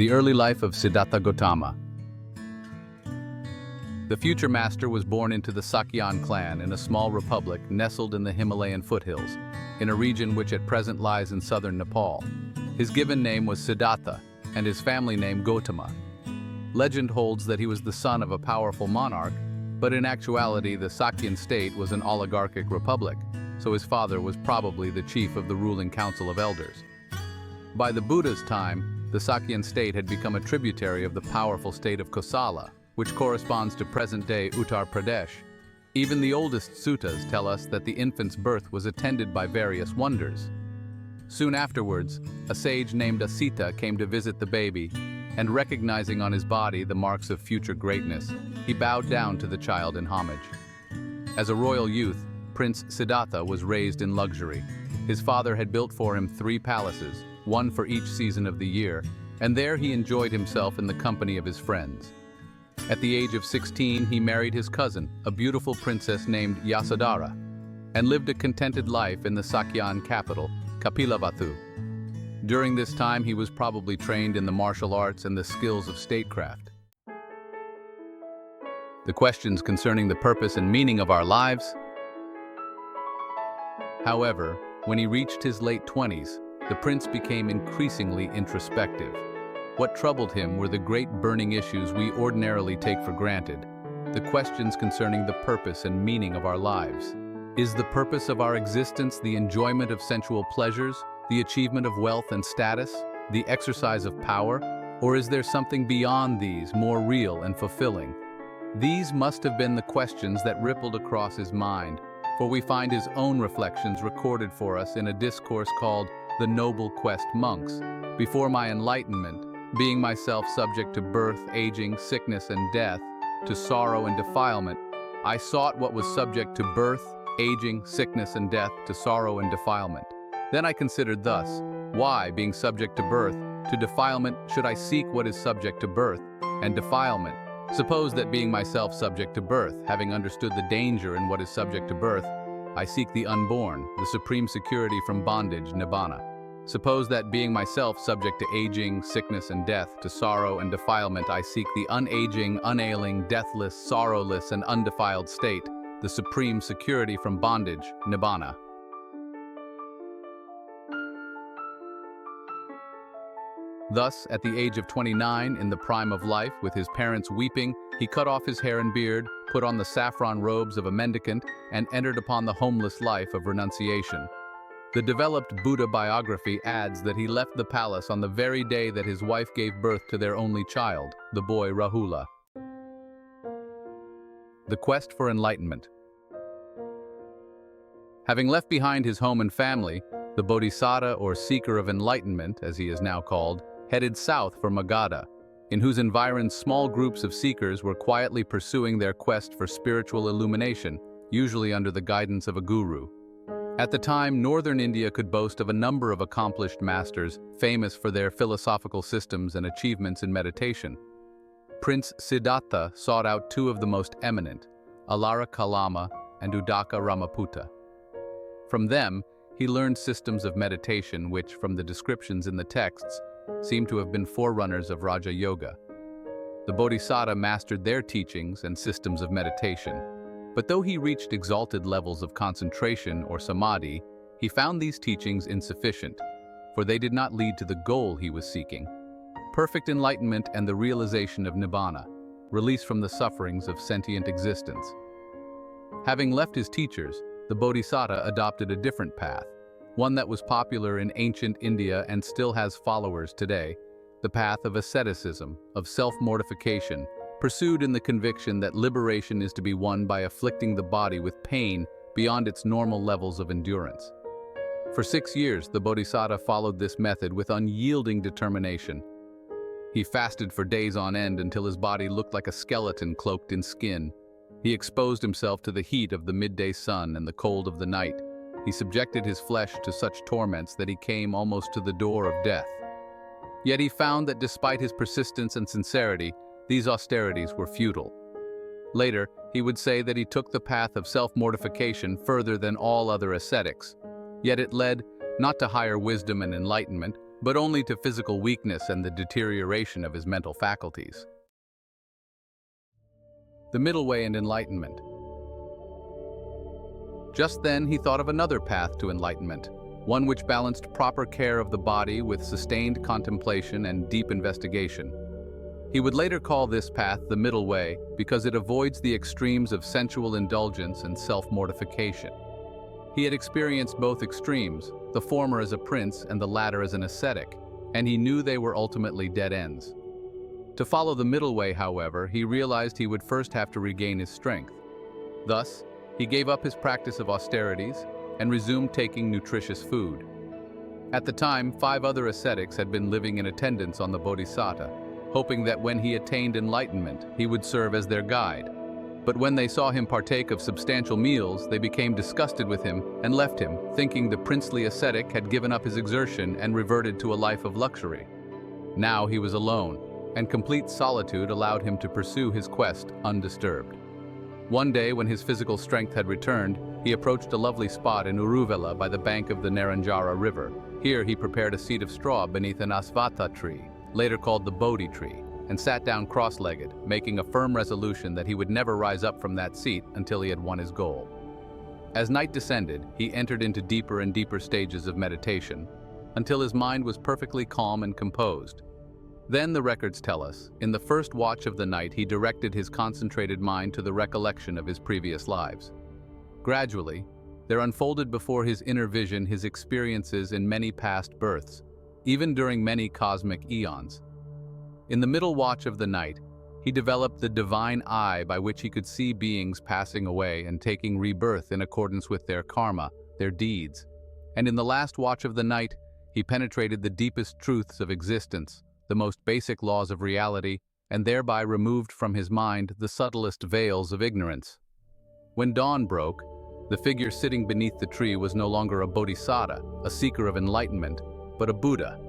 The early life of Siddhartha Gautama. The future master was born into the Shakya clan in a small republic nestled in the Himalayan foothills, in a region which at present lies in southern Nepal. His given name was Siddhartha, and his family name Gautama. Legend holds that he was the son of a powerful monarch, but in actuality the Shakyan state was an oligarchic republic, so his father was probably the chief of the ruling council of elders. By the Buddha's time, the Shakyan state had become a tributary of the powerful state of Kosala, which corresponds to present-day Uttar Pradesh. Even the oldest suttas tell us that the infant's birth was attended by various wonders. Soon afterwards, a sage named Asita came to visit the baby, and recognizing on his body the marks of future greatness, he bowed down to the child in homage. As a royal youth, Prince Siddhartha was raised in luxury. His father had built for him 3 palaces, one for each season of the year, and there he enjoyed himself in the company of his friends. At the age of 16, he married his cousin, a beautiful princess named Yasodhara, and lived a contented life in the Shakyan capital, Kapilavastu. During this time, he was probably trained in the martial arts and the skills of statecraft. The questions concerning the purpose and meaning of our lives. However, when he reached his late 20s, the prince became increasingly introspective. What troubled him were the great burning issues we ordinarily take for granted, the questions concerning the purpose and meaning of our lives. Is the purpose of our existence the enjoyment of sensual pleasures, the achievement of wealth and status, the exercise of power, or is there something beyond these, more real and fulfilling? These must have been the questions that rippled across his mind, for we find his own reflections recorded for us in a discourse called The Noble Quest Monks. Before my enlightenment, being myself subject to birth, aging, sickness, and death, to sorrow and defilement, I sought what was subject to birth, aging, sickness, and death, to sorrow and defilement. Then I considered thus, why, being subject to birth, to defilement, should I seek what is subject to birth and defilement? Suppose that being myself subject to birth, having understood the danger in what is subject to birth, I seek the unborn, the supreme security from bondage, nibbana. Suppose that being myself subject to aging, sickness, and death, to sorrow and defilement, I seek the unaging, unailing, deathless, sorrowless, and undefiled state, the supreme security from bondage, nibbana. Thus, at the age of 29, in the prime of life, with his parents weeping, he cut off his hair and beard, put on the saffron robes of a mendicant, and entered upon the homeless life of renunciation. The developed Buddha biography adds that he left the palace on the very day that his wife gave birth to their only child, the boy Rahula. The quest for enlightenment. Having left behind his home and family, the Bodhisattva, or seeker of enlightenment, as he is now called, headed south for Magadha, in whose environs small groups of seekers were quietly pursuing their quest for spiritual illumination, usually under the guidance of a guru. At the time, northern India could boast of a number of accomplished masters, famous for their philosophical systems and achievements in meditation. Prince Siddhartha sought out 2 of the most eminent, Alara Kalama and Udaka Ramaputta. From them, he learned systems of meditation which, from the descriptions in the texts, seem to have been forerunners of Raja Yoga. The Bodhisattva mastered their teachings and systems of meditation, but though he reached exalted levels of concentration or samadhi, he found these teachings insufficient, for they did not lead to the goal he was seeking: perfect enlightenment and the realization of nibbana, release from the sufferings of sentient existence. Having left his teachers, the Bodhisattva adopted a different path, one that was popular in ancient India and still has followers today: the path of asceticism, of self-mortification, pursued in the conviction that liberation is to be won by afflicting the body with pain beyond its normal levels of endurance. For 6 years, the Bodhisattva followed this method with unyielding determination. He fasted for days on end until his body looked like a skeleton cloaked in skin. He exposed himself to the heat of the midday sun and the cold of the night. He subjected his flesh to such torments that he came almost to the door of death. Yet he found that despite his persistence and sincerity, these austerities were futile. Later, he would say that he took the path of self-mortification further than all other ascetics. Yet it led, not to higher wisdom and enlightenment, but only to physical weakness and the deterioration of his mental faculties. The Middle Way and Enlightenment. Just then he thought of another path to enlightenment, one which balanced proper care of the body with sustained contemplation and deep investigation. He would later call this path the Middle Way because it avoids the extremes of sensual indulgence and self-mortification. He had experienced both extremes, the former as a prince and the latter as an ascetic, and he knew they were ultimately dead ends. To follow the Middle Way, however, he realized he would first have to regain his strength. Thus, he gave up his practice of austerities and resumed taking nutritious food. At the time, 5 other ascetics had been living in attendance on the Bodhisattva, hoping that when he attained enlightenment, he would serve as their guide. But when they saw him partake of substantial meals, they became disgusted with him and left him, thinking the princely ascetic had given up his exertion and reverted to a life of luxury. Now he was alone, and complete solitude allowed him to pursue his quest undisturbed. One day, when his physical strength had returned, he approached a lovely spot in Uruvela by the bank of the Naranjara River. Here he prepared a seat of straw beneath an asvattha tree, later called the Bodhi tree, and sat down cross-legged, making a firm resolution that he would never rise up from that seat until he had won his goal. As night descended, he entered into deeper and deeper stages of meditation, until his mind was perfectly calm and composed. Then, the records tell us, in the first watch of the night he directed his concentrated mind to the recollection of his previous lives. Gradually, there unfolded before his inner vision his experiences in many past births, even during many cosmic eons. In the middle watch of the night, he developed the divine eye by which he could see beings passing away and taking rebirth in accordance with their karma, their deeds. And in the last watch of the night, he penetrated the deepest truths of existence, the most basic laws of reality, and thereby removed from his mind the subtlest veils of ignorance. When dawn broke, the figure sitting beneath the tree was no longer a bodhisattva, a seeker of enlightenment, but a Buddha,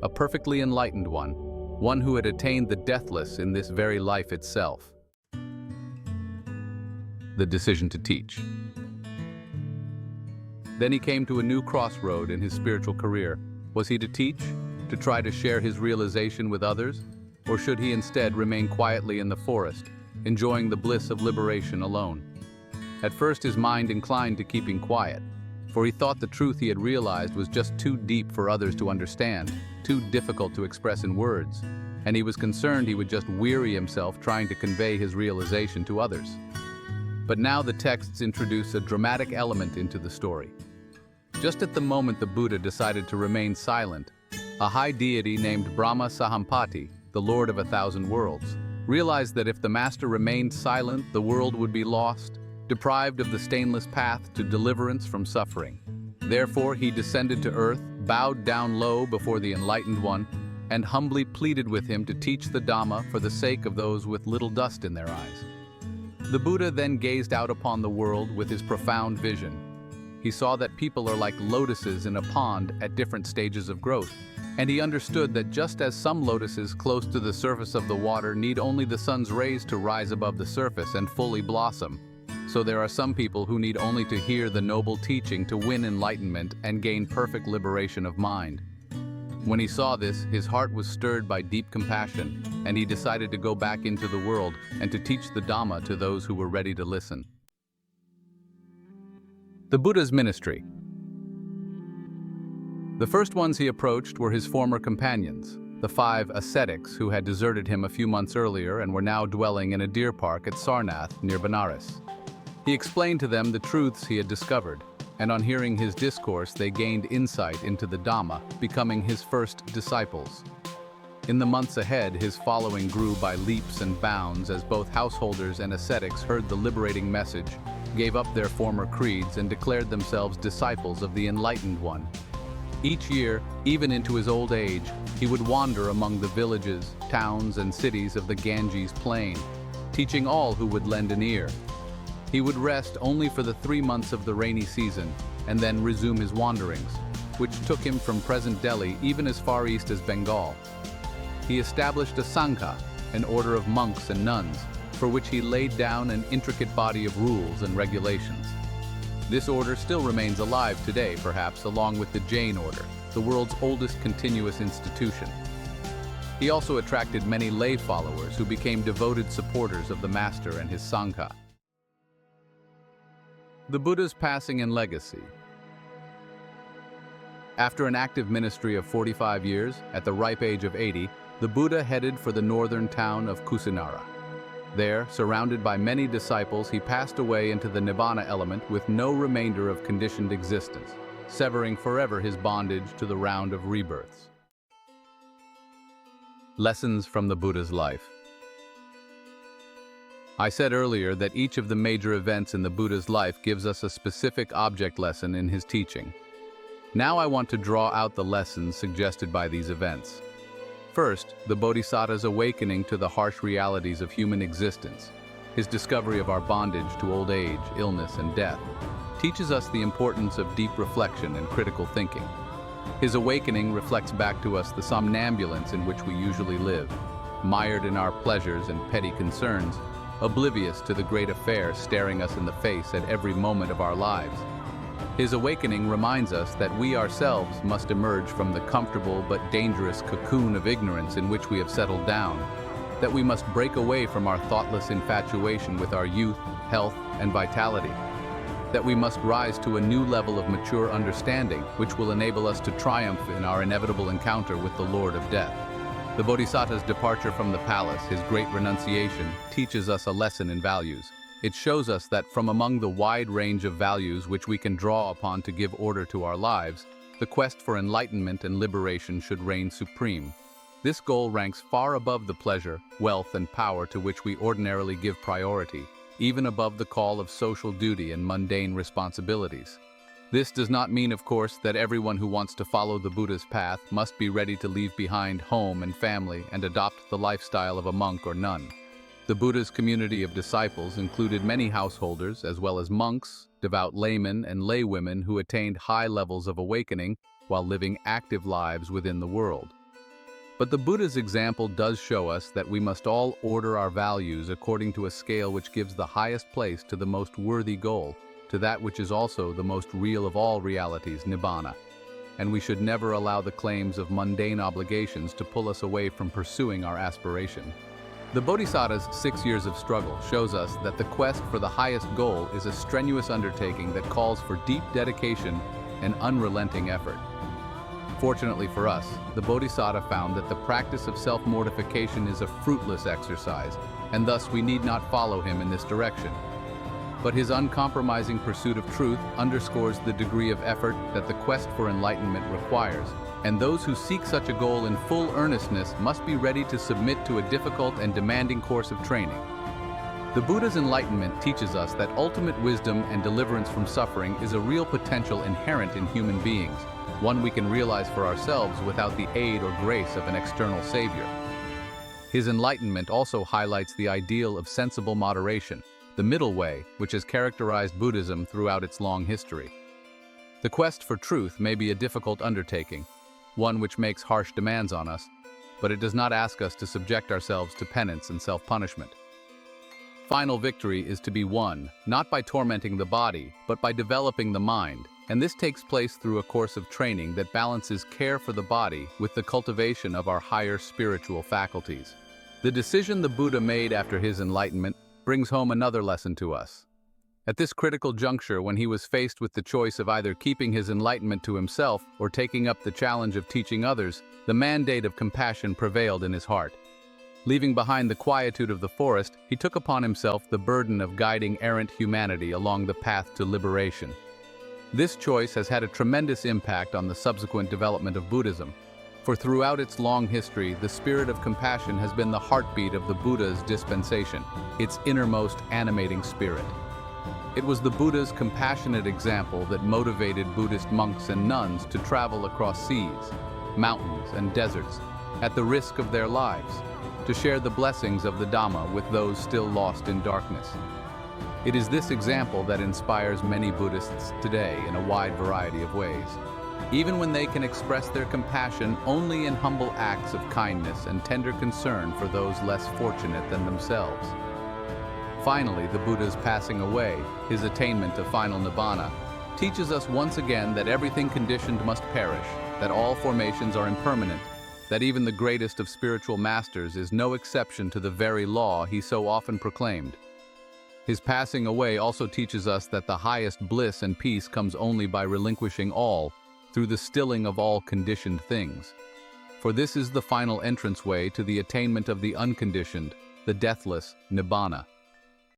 a perfectly enlightened one who had attained the deathless in this very life itself. The decision to teach. Then he came to a new crossroad in his spiritual career. Was he to teach, to try to share his realization with others, or should he instead remain quietly in the forest, enjoying the bliss of liberation alone? At first his mind inclined to keeping quiet, for he thought the truth he had realized was just too deep for others to understand, too difficult to express in words, and he was concerned he would just weary himself trying to convey his realization to others. But now the texts introduce a dramatic element into the story. Just at the moment the Buddha decided to remain silent, a high deity named Brahma Sahampati, the Lord of 1,000 worlds, realized that if the master remained silent, the world would be lost, deprived of the stainless path to deliverance from suffering. Therefore, he descended to earth, bowed down low before the Enlightened One, and humbly pleaded with him to teach the Dharma for the sake of those with little dust in their eyes. The Buddha then gazed out upon the world with his profound vision. He saw that people are like lotuses in a pond at different stages of growth, and he understood that just as some lotuses close to the surface of the water need only the sun's rays to rise above the surface and fully blossom, so there are some people who need only to hear the noble teaching to win enlightenment and gain perfect liberation of mind. When he saw this, his heart was stirred by deep compassion, and he decided to go back into the world and to teach the Dhamma to those who were ready to listen. The Buddha's ministry. The first ones he approached were his former companions, the 5 ascetics who had deserted him a few months earlier and were now dwelling in a deer park at Sarnath near Benares. He explained to them the truths he had discovered, and on hearing his discourse they gained insight into the Dhamma, becoming his first disciples. In the months ahead, his following grew by leaps and bounds as both householders and ascetics heard the liberating message, gave up their former creeds, and declared themselves disciples of the Enlightened One. Each year, even into his old age, he would wander among the villages, towns, and cities of the Ganges plain, teaching all who would lend an ear. He would rest only for the 3 months of the rainy season, and then resume his wanderings, which took him from present Delhi even as far east as Bengal. He established a Sangha, an order of monks and nuns, for which he laid down an intricate body of rules and regulations. This order still remains alive today, perhaps along with the Jain order, the world's oldest continuous institution. He also attracted many lay followers who became devoted supporters of the Master and his Sangha. The Buddha's passing and legacy. After an active ministry of 45 years, at the ripe age of 80, the Buddha headed for the northern town of Kusinara. There, surrounded by many disciples, he passed away into the Nibbana element with no remainder of conditioned existence, severing forever his bondage to the round of rebirths. Lessons from the Buddha's life. I said earlier that each of the major events in the Buddha's life gives us a specific object lesson in his teaching. Now I want to draw out the lessons suggested by these events. First, the Bodhisattva's awakening to the harsh realities of human existence, his discovery of our bondage to old age, illness, and death, teaches us the importance of deep reflection and critical thinking. His awakening reflects back to us the somnambulance in which we usually live, mired in our pleasures and petty concerns, oblivious to the great affair staring us in the face at every moment of our lives. His awakening reminds us that we ourselves must emerge from the comfortable but dangerous cocoon of ignorance in which we have settled down, that we must break away from our thoughtless infatuation with our youth, health, and vitality, that we must rise to a new level of mature understanding which will enable us to triumph in our inevitable encounter with the Lord of Death. The Bodhisattva's departure from the palace, his great renunciation, teaches us a lesson in values. It shows us that from among the wide range of values which we can draw upon to give order to our lives, the quest for enlightenment and liberation should reign supreme. This goal ranks far above the pleasure, wealth, and power to which we ordinarily give priority, even above the call of social duty and mundane responsibilities. This does not mean, of course, that everyone who wants to follow the Buddha's path must be ready to leave behind home and family and adopt the lifestyle of a monk or nun. The Buddha's community of disciples included many householders, as well as monks, devout laymen, and laywomen who attained high levels of awakening while living active lives within the world. But the Buddha's example does show us that we must all order our values according to a scale which gives the highest place to the most worthy goal, to that which is also the most real of all realities, Nibbana. And we should never allow the claims of mundane obligations to pull us away from pursuing our aspiration. The Bodhisattva's 6 years of struggle shows us that the quest for the highest goal is a strenuous undertaking that calls for deep dedication and unrelenting effort. Fortunately for us, the Bodhisattva found that the practice of self-mortification is a fruitless exercise, and thus we need not follow him in this direction. But his uncompromising pursuit of truth underscores the degree of effort that the quest for enlightenment requires, and those who seek such a goal in full earnestness must be ready to submit to a difficult and demanding course of training. The Buddha's enlightenment teaches us that ultimate wisdom and deliverance from suffering is a real potential inherent in human beings, one we can realize for ourselves without the aid or grace of an external savior. His enlightenment also highlights the ideal of sensible moderation, the middle way, which has characterized Buddhism throughout its long history. The quest for truth may be a difficult undertaking, one which makes harsh demands on us, but it does not ask us to subject ourselves to penance and self-punishment. Final victory is to be won, not by tormenting the body, but by developing the mind, and this takes place through a course of training that balances care for the body with the cultivation of our higher spiritual faculties. The decision the Buddha made after his enlightenment brings home another lesson to us. At this critical juncture, when he was faced with the choice of either keeping his enlightenment to himself or taking up the challenge of teaching others, the mandate of compassion prevailed in his heart. Leaving behind the quietude of the forest, he took upon himself the burden of guiding errant humanity along the path to liberation. This choice has had a tremendous impact on the subsequent development of Buddhism, for throughout its long history, the spirit of compassion has been the heartbeat of the Buddha's dispensation, its innermost animating spirit. It was the Buddha's compassionate example that motivated Buddhist monks and nuns to travel across seas, mountains, and deserts, at the risk of their lives, to share the blessings of the Dhamma with those still lost in darkness. It is this example that inspires many Buddhists today in a wide variety of ways, even when they can express their compassion only in humble acts of kindness and tender concern for those less fortunate than themselves. Finally, the Buddha's passing away, his attainment of final Nibbana, teaches us once again that everything conditioned must perish, that all formations are impermanent, that even the greatest of spiritual masters is no exception to the very law he so often proclaimed. His passing away also teaches us that the highest bliss and peace comes only by relinquishing all, through the stilling of all conditioned things. For this is the final entranceway to the attainment of the unconditioned, the deathless Nibbana.